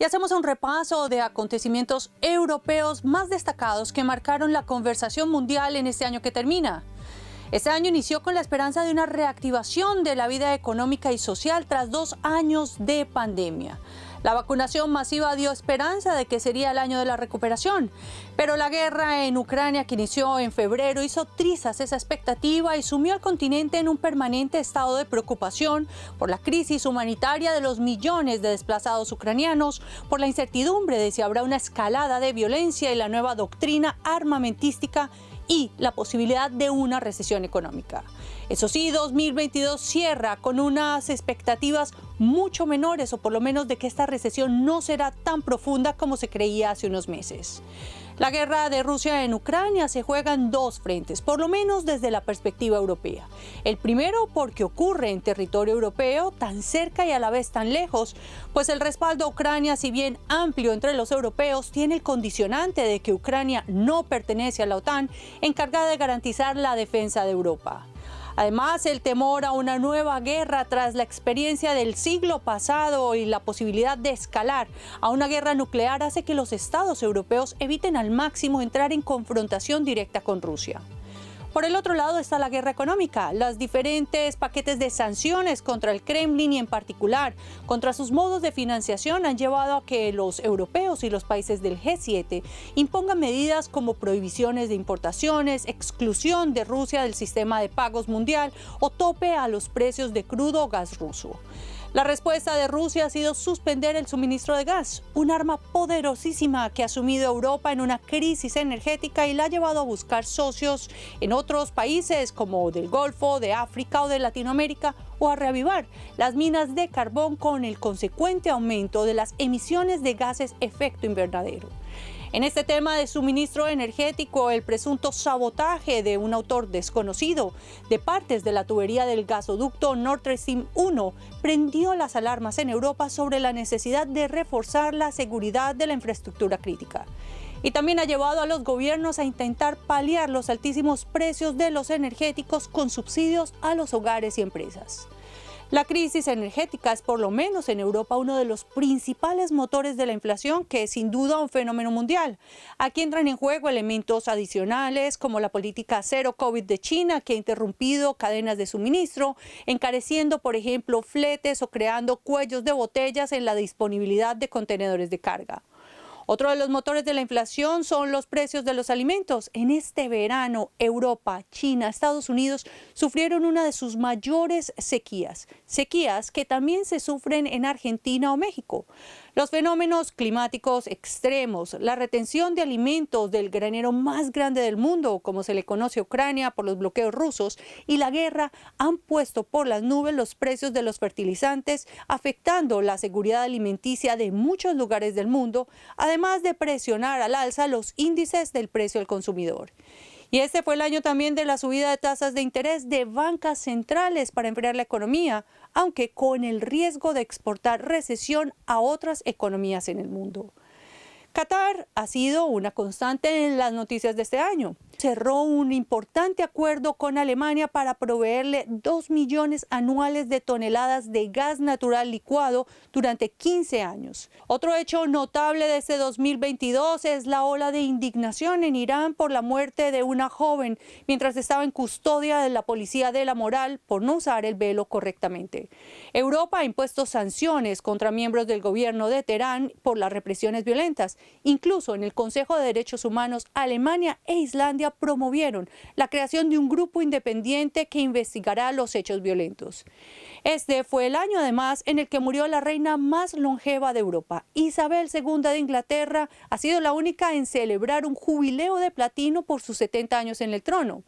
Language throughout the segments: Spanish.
Y hacemos un repaso de acontecimientos europeos más destacados que marcaron la conversación mundial en este año que termina. Este año inició con la esperanza de una reactivación de la vida económica y social tras 2 años de pandemia. La vacunación masiva dio esperanza de que sería el año de la recuperación, pero la guerra en Ucrania, que inició en febrero, hizo trizas esa expectativa y sumió al continente en un permanente estado de preocupación por la crisis humanitaria de los millones de desplazados ucranianos, por la incertidumbre de si habrá una escalada de violencia y la nueva doctrina armamentística y la posibilidad de una recesión económica. Eso sí, 2022 cierra con unas expectativas mucho menores, o por lo menos de que esta recesión no será tan profunda como se creía hace unos meses. La guerra de Rusia en Ucrania se juega en 2 frentes, por lo menos desde la perspectiva europea. El primero porque ocurre en territorio europeo, tan cerca y a la vez tan lejos, pues el respaldo a Ucrania, si bien amplio entre los europeos, tiene el condicionante de que Ucrania no pertenece a la OTAN, encargada de garantizar la defensa de Europa. Además, el temor a una nueva guerra tras la experiencia del siglo pasado y la posibilidad de escalar a una guerra nuclear hace que los estados europeos eviten al máximo entrar en confrontación directa con Rusia. Por el otro lado está la guerra económica. Los diferentes paquetes de sanciones contra el Kremlin y en particular contra sus modos de financiación han llevado a que los europeos y los países del G7 impongan medidas como prohibiciones de importaciones, exclusión de Rusia del sistema de pagos mundial o tope a los precios de crudo o gas ruso. La respuesta de Rusia ha sido suspender el suministro de gas, un arma poderosísima que ha sumido a Europa en una crisis energética y la ha llevado a buscar socios en otros países como del Golfo, de África o de Latinoamérica, o a reavivar las minas de carbón con el consecuente aumento de las emisiones de gases efecto invernadero. En este tema de suministro energético, el presunto sabotaje de un autor desconocido de partes de la tubería del gasoducto Nord Stream 1 prendió las alarmas en Europa sobre la necesidad de reforzar la seguridad de la infraestructura crítica. Y también ha llevado a los gobiernos a intentar paliar los altísimos precios de los energéticos con subsidios a los hogares y empresas. La crisis energética es, por lo menos en Europa, uno de los principales motores de la inflación, que es sin duda un fenómeno mundial. Aquí entran en juego elementos adicionales como la política cero COVID de China, que ha interrumpido cadenas de suministro, encareciendo, por ejemplo, fletes o creando cuellos de botellas en la disponibilidad de contenedores de carga. Otro de los motores de la inflación son los precios de los alimentos. En este verano, Europa, China, Estados Unidos sufrieron una de sus mayores sequías que también se sufren en Argentina o México. Los fenómenos climáticos extremos, la retención de alimentos del granero más grande del mundo, como se le conoce a Ucrania por los bloqueos rusos, y la guerra han puesto por las nubes los precios de los fertilizantes, afectando la seguridad alimenticia de muchos lugares del mundo, además de presionar al alza los índices del precio al consumidor. Y este fue el año también de la subida de tasas de interés de bancas centrales para enfriar la economía, aunque con el riesgo de exportar recesión a otras economías en el mundo. Qatar ha sido una constante en las noticias de este año. Cerró un importante acuerdo con Alemania para proveerle 2 millones anuales de toneladas de gas natural licuado durante 15 años. Otro hecho notable de este 2022 es la ola de indignación en Irán por la muerte de una joven mientras estaba en custodia de la policía de la moral por no usar el velo correctamente. Europa ha impuesto sanciones contra miembros del gobierno de Teherán por las represiones violentas. Incluso en el Consejo de Derechos Humanos, Alemania e Islandia promovieron la creación de un grupo independiente que investigará los hechos violentos. Este fue el año, además, en el que murió la reina más longeva de Europa. Isabel II de Inglaterra ha sido la única en celebrar un jubileo de platino por sus 70 años en el trono.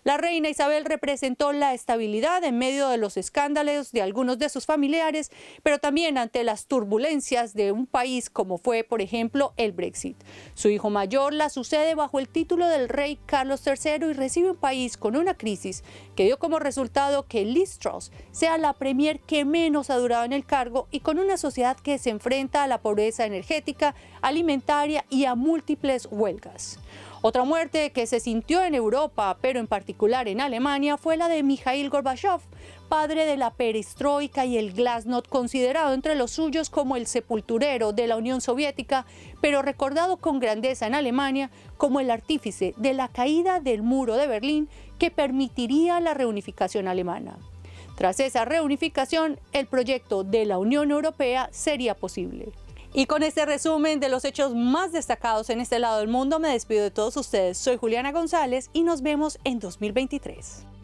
La reina Isabel representó la estabilidad en medio de los escándalos de algunos de sus familiares, pero también ante las turbulencias de un país como fue, por ejemplo, el Brexit. Su hijo mayor la sucede bajo el título del rey Carlos III y recibe un país con una crisis que dio como resultado que Liz Truss sea la premier que menos ha durado en el cargo y con una sociedad que se enfrenta a la pobreza energética, alimentaria y a múltiples huelgas. Otra muerte que se sintió en Europa, pero en particular en Alemania, fue la de Mikhail Gorbachev, padre de la perestroika y el glasnost, considerado entre los suyos como el sepulturero de la Unión Soviética, pero recordado con grandeza en Alemania como el artífice de la caída del muro de Berlín que permitiría la reunificación alemana. Tras esa reunificación, el proyecto de la Unión Europea sería posible. Y con este resumen de los hechos más destacados en este lado del mundo, me despido de todos ustedes. Soy Juliana González y nos vemos en 2023.